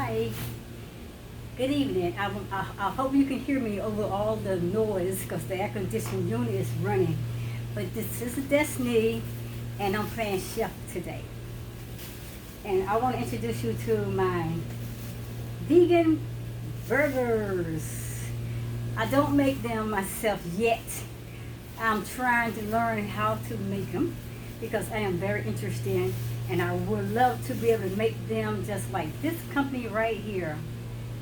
Hi, good evening. I hope you can hear me over all the noise because the air conditioning unit is running. But this is Destiny, and I'm playing chef today. And I want to introduce you to my vegan burgers. I don't make them myself yet. I'm trying to learn how to make them because I am very interested, and I would love to be able to make them just like this company right here.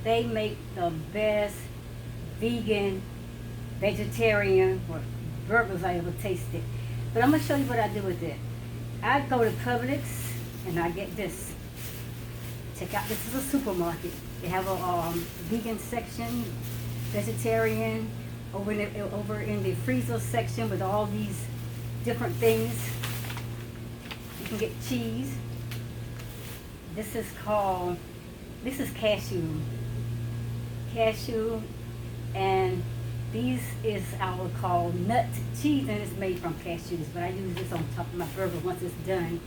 They make the best vegan, vegetarian burgers I ever tasted. But I'm gonna show you what I do with it. I go to Publix and I get this. Check out, this is a supermarket. They have a vegan section, vegetarian, over in the freezer section with all these different things. You can get cheese. This is cashew. And these is our called nut cheese, and it's made from cashews. But I use this on top of my burger once it's done,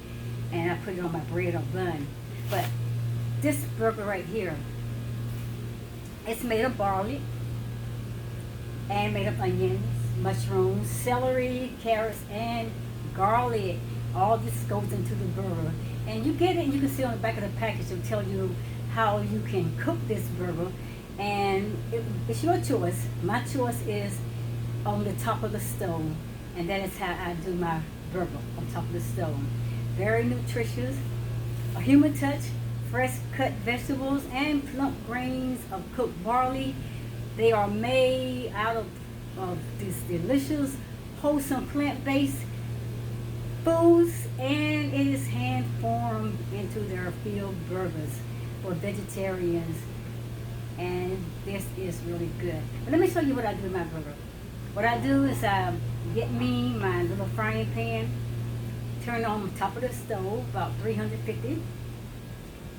and I put it on my bread or bun. But this burger right here, it's made of barley and made of onions, mushrooms, celery, carrots, and garlic. All this goes into the burger, and you get it, and you can see on the back of the package it'll tell you how you can cook this burger, and it's your choice. My choice is on the top of the stove, and that is how I do my burger, on top of the stove. Very nutritious, a human touch, fresh cut vegetables and plump grains of cooked barley. They are made out of these delicious, wholesome plant-based foods, and it is hand formed into their field burgers for vegetarians, and this is really good. But let me show you what I do with my burger. What I do is I get me my little frying pan, turn on top of the stove about 350,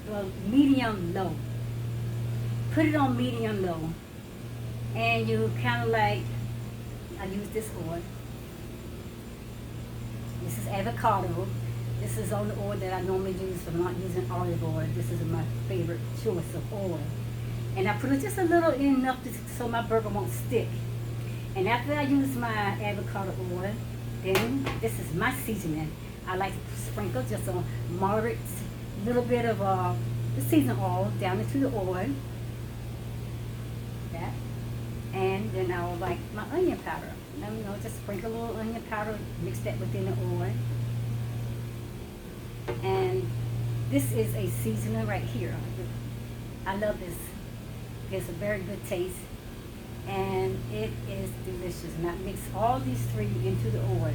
well, medium low. Put it on medium low, and you kind of like, I use this oil. This is avocado. This is on the oil that I normally use, so I'm not using olive oil. This is my favorite choice of oil. And I put it just a little enough so my burger won't stick. And after I use my avocado oil, then this is my seasoning. I like to sprinkle just a moderate little bit of the seasoning oil down into the oil. That. And then I will like my onion powder. Now, just sprinkle a little onion powder, mix that within the oil. And this is a seasoning right here. I love this. It's a very good taste, and it is delicious. And I mix all these three into the oil.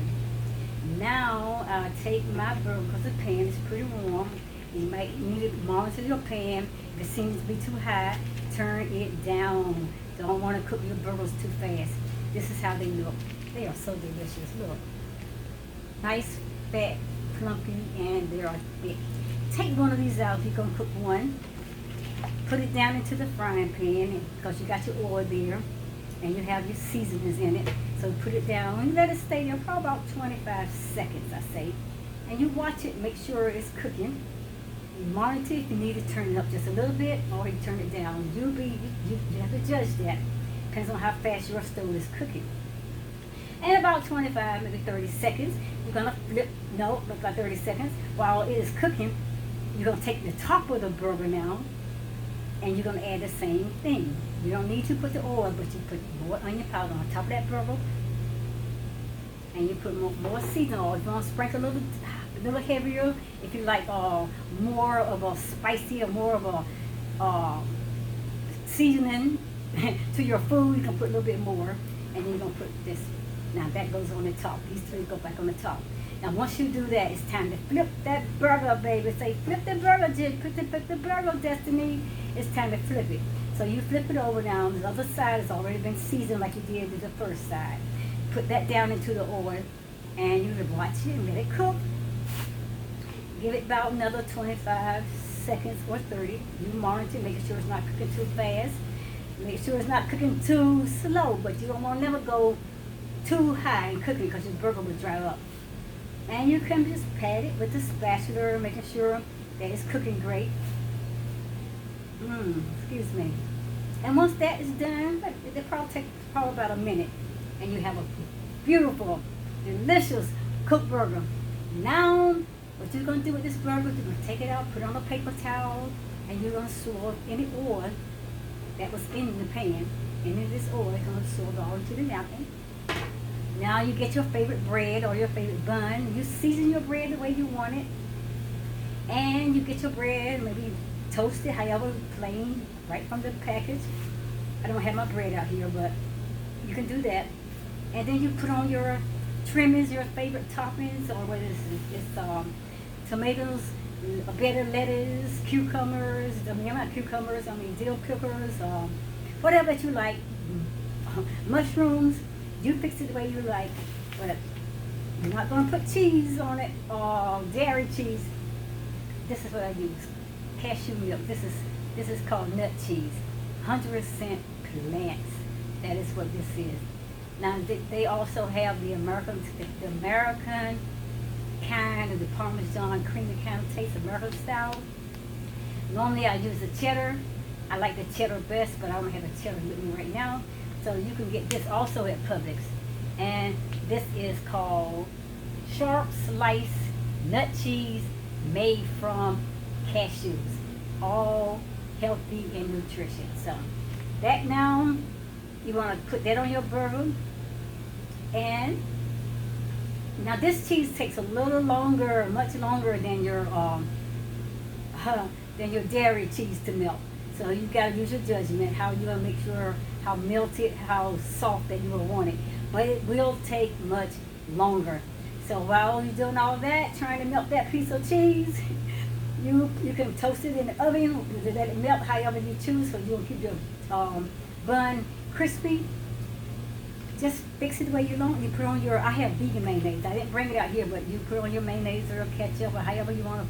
Now I take my burger, because the pan is pretty warm. You might need to monitor your pan. If it seems to be too high, turn it down. Don't want to cook your burgers too fast. This is how they look. They are so delicious. Look. Nice, fat, clumpy, and they are thick. Take one of these out if you're going to cook one. Put it down into the frying pan because you got your oil there and you have your seasonings in it. So put it down and let it stay there for about 25 seconds, I say. And you watch it, make sure it's cooking. You monitor if you need to turn it up just a little bit or you turn it down. You have to judge that. Depends on how fast your stove is cooking. And about 25, maybe 30 seconds, you're gonna flip, no, about 30 seconds, while it is cooking, you're gonna take the top of the burger now, and you're gonna add the same thing. You don't need to put the oil, but you put more onion powder on top of that burger, and you put more seasoning oil. If you want to sprinkle a little heavier, if you like more of a spicy or more of a seasoning to your food, you can put a little bit more, and then you're gonna put this. Now that goes on the top. These three go back on the top. Now once you do that, it's time to flip that burger, baby. Say, flip the burger, Jim. Flip the burger, Destiny. It's time to flip it. So you flip it over now. The other side has already been seasoned like you did with the first side. Put that down into the oil, and you watch it and let it cook. Give it about another 25 seconds or 30. You monitor, making sure it's not cooking too fast. Make sure it's not cooking too slow, but you don't want to never go too high in cooking because your burger will dry up. And you can just pat it with the spatula, making sure that it's cooking great. Excuse me. And once that is done, it probably takes probably about a minute, and you have a beautiful, delicious cooked burger. Now, what you're gonna do with this burger? You're gonna take it out, put it on a paper towel, and you're gonna swirl any oil that was in the pan. And in this oil, it's gonna swirl all into the napkin. Now you get your favorite bread or your favorite bun. You season your bread the way you want it, and you get your bread, maybe toast it, however, plain, right from the package. I don't have my bread out here, but you can do that. And then you put on your trimmings, your favorite toppings, or whether it's tomatoes, a bit of lettuce, cucumbers. I mean, not cucumbers. I mean dill pickles, whatever that you like. Mushrooms. You fix it the way you like, but you're not going to put cheese on it or dairy cheese. This is what I use: cashew milk. This is called nut cheese, 100% plants. That is what this is. Now they also have the American kind of the Parmesan creamy kind of taste, American style. Normally I use the cheddar. I like the cheddar best, but I don't have the cheddar with me right now. So you can get this also at Publix. And this is called sharp slice nut cheese made from cashews. All healthy and nutritious. So that now, you want to put that on your burger. And now this cheese takes a little longer, much longer than your dairy cheese to melt. So you got to use your judgment how you want to make sure how melted, how soft that you will want it. But it will take much longer. So while you're doing all that, trying to melt that piece of cheese, you can toast it in the oven, let it melt however you choose, so you'll keep your bun crispy. Just fix it the way you want. You put on your, I have vegan mayonnaise. I didn't bring it out here, but you put on your mayonnaise or ketchup or however you want to,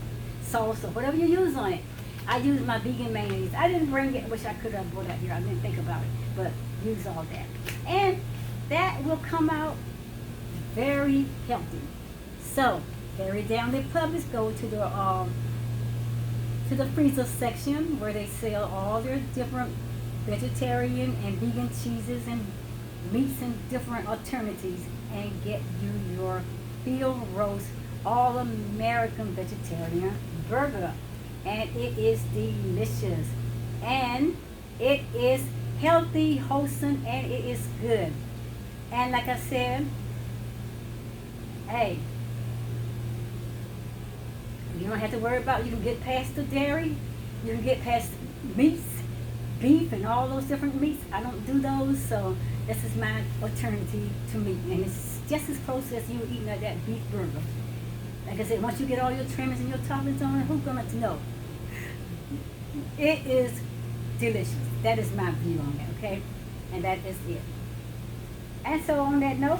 sauce or whatever you use on it. I use my vegan mayonnaise. I didn't bring it, wish I could have brought it out here. I didn't think about it, but use all that. And that will come out very healthy. So, carry down the Publix, go to the freezer section where they sell all their different vegetarian and vegan cheeses and meats and different alternatives, and get you your field roast all American vegetarian burger. And it is delicious, and it is healthy, wholesome, and it is good. And like I said, hey, you don't have to worry about, you can get past the dairy, you can get past meats, beef and all those different meats. I don't do those, so this is my alternative to meat, and it's just as close as you eating that beef burger. Like I said, once you get all your trimmings and your toppings on it, who's going to know? It is delicious. That is my view on it, okay? And that is it. And so on that note,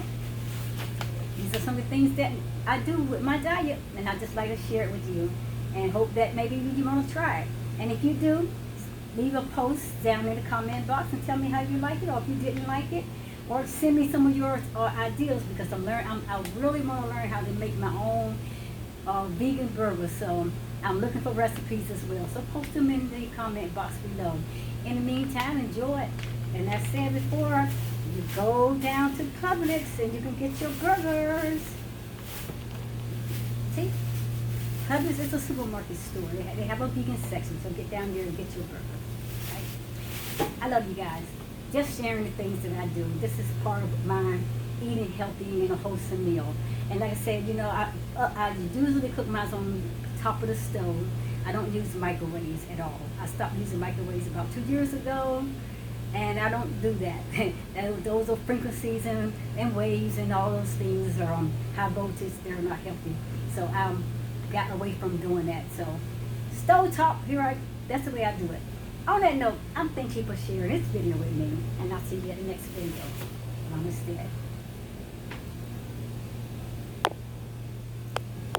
these are some of the things that I do with my diet, and I just like to share it with you, and hope that maybe you want to try it. And if you do, leave a post down in the comment box and tell me how you like it, or if you didn't like it, or send me some of your ideas, because I really want to learn how to make my own vegan burgers. So I'm looking for recipes as well. So post them in the comment box below. In the meantime, enjoy it. And as I said before, you go down to Publix and you can get your burgers. See? Publix is a supermarket store. They have a vegan section, so get down there and get your burger. Right? I love you guys. Just sharing the things that I do. This is part of my eating healthy and a wholesome meal. And like I said, you know, I usually cook mine on top of the stove. I don't use microwaves at all. I stopped using microwaves about 2 years ago, and I don't do that. Those are frequencies and waves and all those things are on high voltage. They're not healthy. So I got away from doing that. So stove top, that's the way I do it. On that note, I'm thank you for sharing this video with me, and I'll see you at the next video. Namaste.